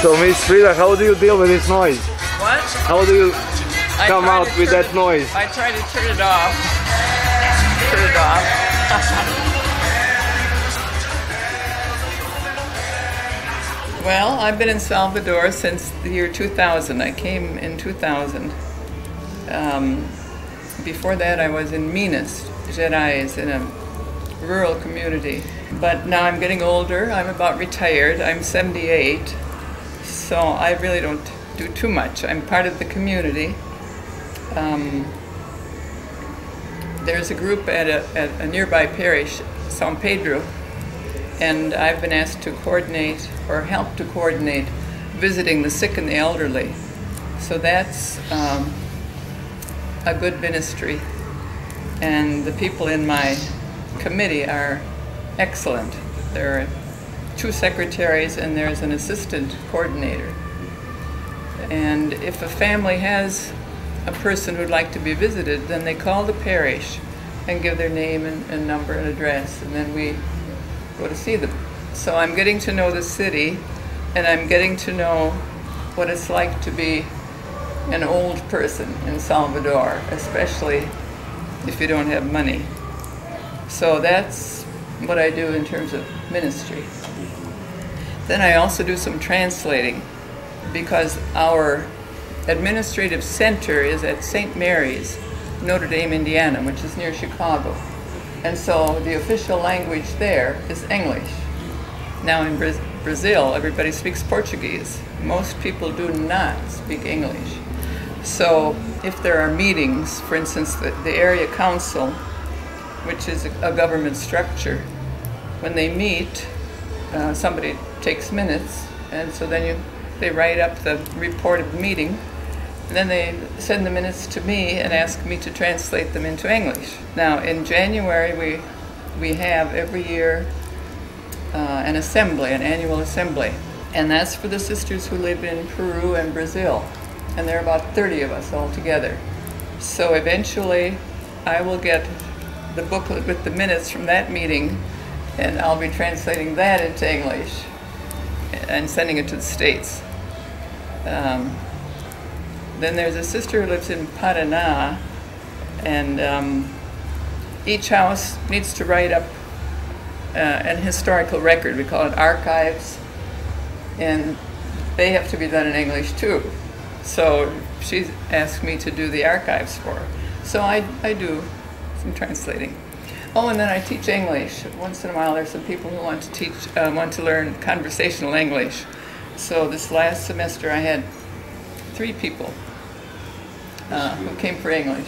So Miss Frida, how do you deal with this noise? What? How do you come out with that noise? I try to turn it off. Turn it off. Well, I've been in Salvador since the year 2000. I came in 2000. Before that, I was in Minas Gerais in a rural community. But now I'm getting older. I'm about retired. I'm 78. So I really don't do too much. I'm part of the community. There's a group at a nearby parish, San Pedro, and I've been asked to coordinate or help to coordinate visiting the sick and the elderly. So that's a good ministry, and the people in my committee are excellent. There are 2 secretaries and there's an assistant coordinator. And if a family has a person who'd like to be visited, then they call the parish and give their name and number and address, and then we go to see them. So I'm getting to know the city, and I'm getting to know what it's like to be an old person in Salvador, especially if you don't have money. So that's what I do in terms of ministry. Then I also do some translating, because our administrative center is at St. Mary's, Notre Dame, Indiana, which is near Chicago. And so the official language there is English. Now in Brazil, everybody speaks Portuguese. Most people do not speak English. So if there are meetings, for instance, the area council, which is a government structure, when they meet, somebody takes minutes, and so then they write up the report of the meeting, and then they send the minutes to me and ask me to translate them into English. Now in January we have every year an assembly, an annual assembly, and that's for the sisters who live in Peru and Brazil, and there are about 30 of us all together. So eventually I will get the booklet with the minutes from that meeting, and I'll be translating that into English and sending it to the States. Then there's a sister who lives in Paraná, and each house needs to write up an historical record. We call it archives, and they have to be done in English too. So she's asked me to do the archives for her. So I do some translating. Oh, and then I teach English. Once in a while there's some people who want to learn conversational English. So this last semester I had 3 people who came for English.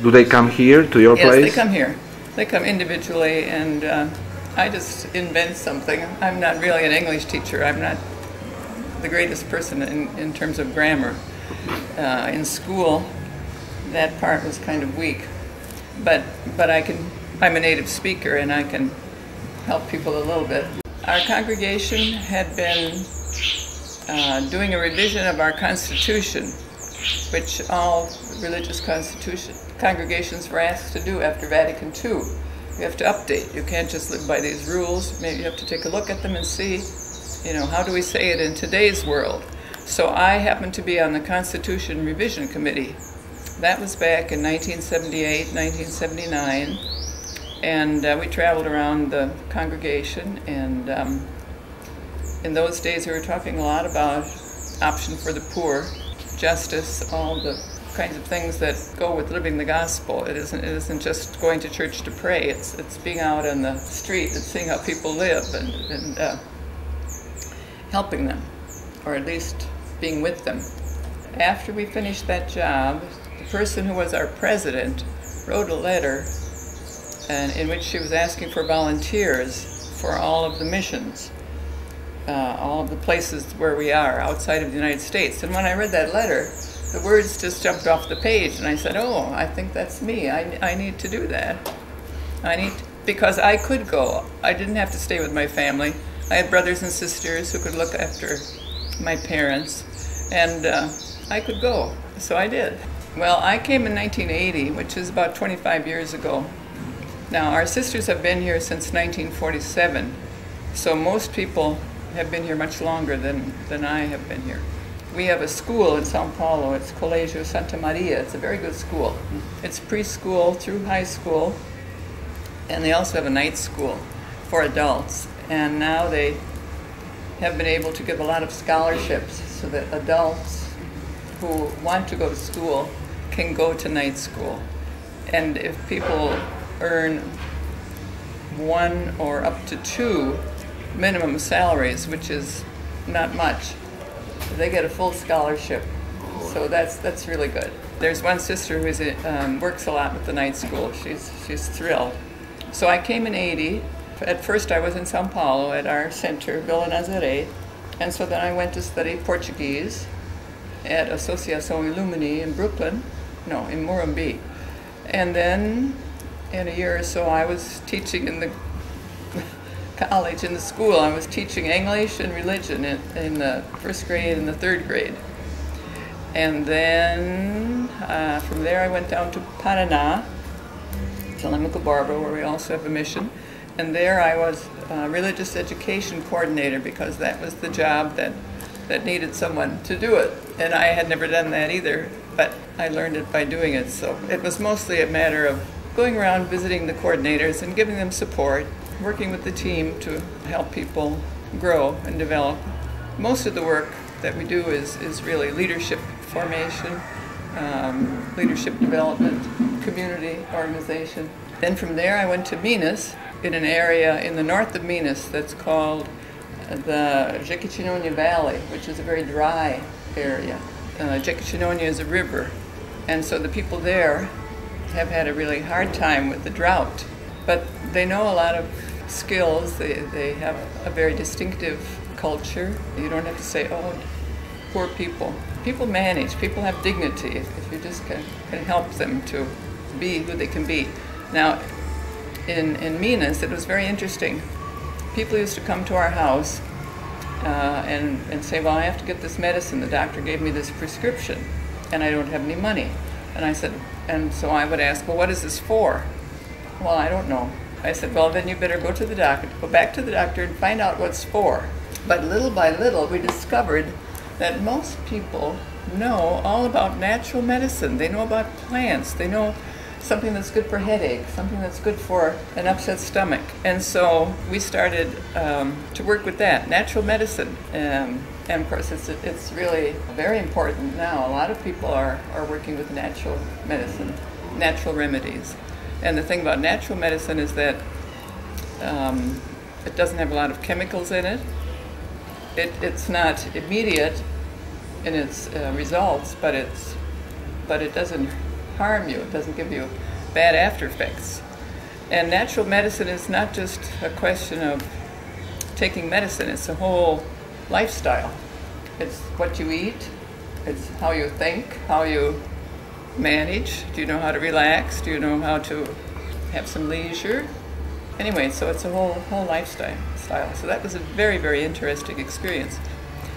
Do they come here to your place? Yes, they come here. They come individually, and I just invent something. I'm not really an English teacher. I'm not the greatest person in terms of grammar. In school, that part was kind of weak. But I'm a native speaker, and I can help people a little bit. Our congregation had been doing a revision of our Constitution, which all religious congregations were asked to do after Vatican II. You have to update. You can't just live by these rules. Maybe you have to take a look at them and see, how do we say it in today's world? So I happened to be on the Constitution Revision Committee. That was back in 1978, 1979, and we traveled around the congregation, and in those days we were talking a lot about option for the poor, justice, all the kinds of things that go with living the gospel. It isn't just going to church to pray. It's being out on the street and seeing how people live and helping them, or at least being with them. After we finished that job, the person who was our president wrote a letter in which she was asking for volunteers for all of the missions, all of the places where we are outside of the United States. And when I read that letter, the words just jumped off the page, and I said, oh, I think that's me. I need to do that. Because I could go. I didn't have to stay with my family. I had brothers and sisters who could look after my parents, and I could go. So I did. Well, I came in 1980, which is about 25 years ago. Now, our sisters have been here since 1947, so most people have been here much longer than I have been here. We have a school in Sao Paulo. It's Colégio Santa Maria. It's a very good school. It's preschool through high school, and they also have a night school for adults. And now they have been able to give a lot of scholarships so that adults who want to go to school can go to night school. And if people earn 1 or up to 2 minimum salaries, which is not much, they get a full scholarship. So that's really good. There's one sister who works a lot with the night school. She's thrilled. So I came in '80. At first I was in Sao Paulo at our center, Vila Nazaré, and so then I went to study Portuguese at Associação Illumini in Brooklyn, no, in Morumbi. And then in a year or so I was teaching in the college, in the school. I was teaching English and religion in the 1st grade and the 3rd grade. And then from there I went down to Paraná, to Lemico Barbara, where we also have a mission. And there I was religious education coordinator, because that was the job that needed someone to do it. And I had never done that either, but I learned it by doing it. So it was mostly a matter of going around visiting the coordinators and giving them support, working with the team to help people grow and develop. Most of the work that we do is really leadership formation, leadership development, community organization. Then from there I went to Minas, in an area in the north of Minas that's called the Jequitinhonha Valley, which is a very dry area. Jequitinhonha is a river, and so the people there have had a really hard time with the drought. But they know a lot of skills. They have a very distinctive culture. You don't have to say, oh, poor people. People manage. People have dignity if you just can help them to be who they can be. Now, in Minas, it was very interesting. People used to come to our house and say, well, I have to get this medicine. The doctor gave me this prescription, and I don't have any money. And I said, and so I would ask, well, what is this for? Well, I don't know. I said, well, then you better go to the doctor, go back to the doctor and find out what's for. But little by little, we discovered that most people know all about natural medicine. They know about plants. They know something that's good for headache, something that's good for an upset stomach. And so we started to work with that, natural medicine. And of course, it's really very important now. A lot of people are working with natural medicine, natural remedies. And the thing about natural medicine is that it doesn't have a lot of chemicals in it. It's not immediate in its results, but it doesn't harm you. It doesn't give you bad after effects. And natural medicine is not just a question of taking medicine. It's a whole lifestyle. It's what you eat. It's how you think, how you manage. Do you know how to relax? Do you know how to have some leisure? Anyway, so it's a whole lifestyle. So that was a very, very interesting experience.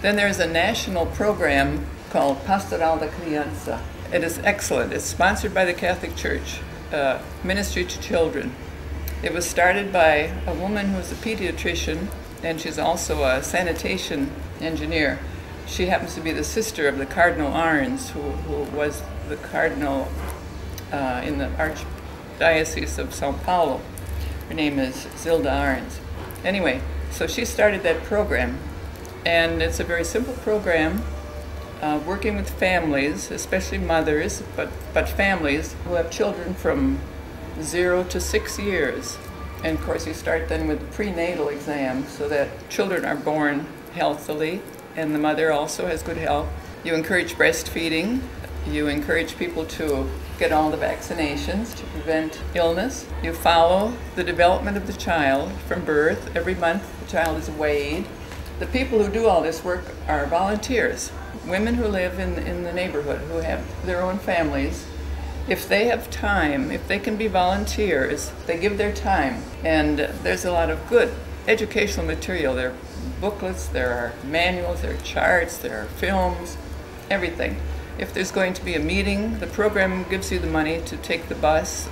Then there's a national program called Pastoral da Criança. It is excellent. It's sponsored by the Catholic Church, Ministry to Children. It was started by a woman who's a pediatrician, and she's also a sanitation engineer. She happens to be the sister of the Cardinal Arns, who was the cardinal in the Archdiocese of Sao Paulo. Her name is Zilda Arns. Anyway, so she started that program, and it's a very simple program, working with families, especially mothers, but families who have children from 0 to 6 years. And of course you start then with the prenatal exam so that children are born healthily and the mother also has good health. You encourage breastfeeding. You encourage people to get all the vaccinations to prevent illness. You follow the development of the child from birth. Every month the child is weighed. The people who do all this work are volunteers, women who live in the neighborhood, who have their own families. If they have time, if they can be volunteers, they give their time. And there's a lot of good educational material. There are booklets, there are manuals, there are charts, there are films, everything. If there's going to be a meeting, the program gives you the money to take the bus.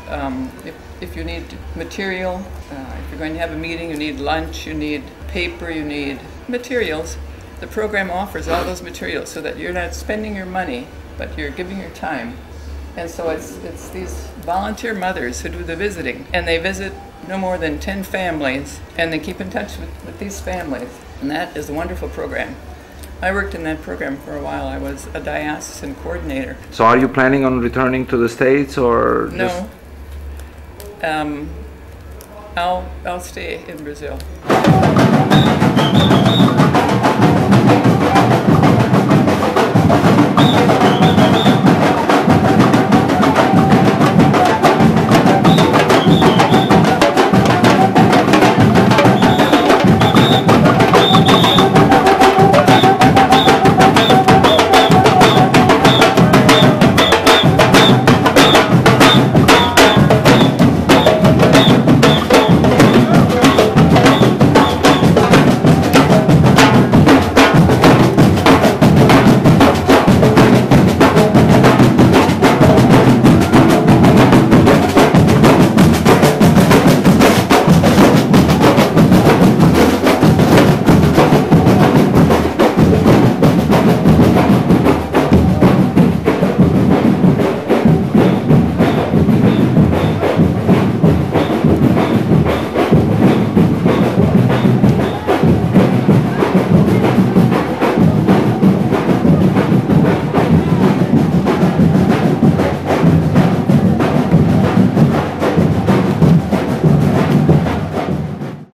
If you need material, if you're going to have a meeting, you need lunch, you need paper, you need materials. The program offers all those materials so that you're not spending your money, but you're giving your time. And so it's these volunteer mothers who do the visiting, and they visit no more than 10 families, and they keep in touch with these families. And that is a wonderful program. I worked in that program for a while. I was a diocesan coordinator. So are you planning on returning to the States or just... No. I'll stay in Brazil.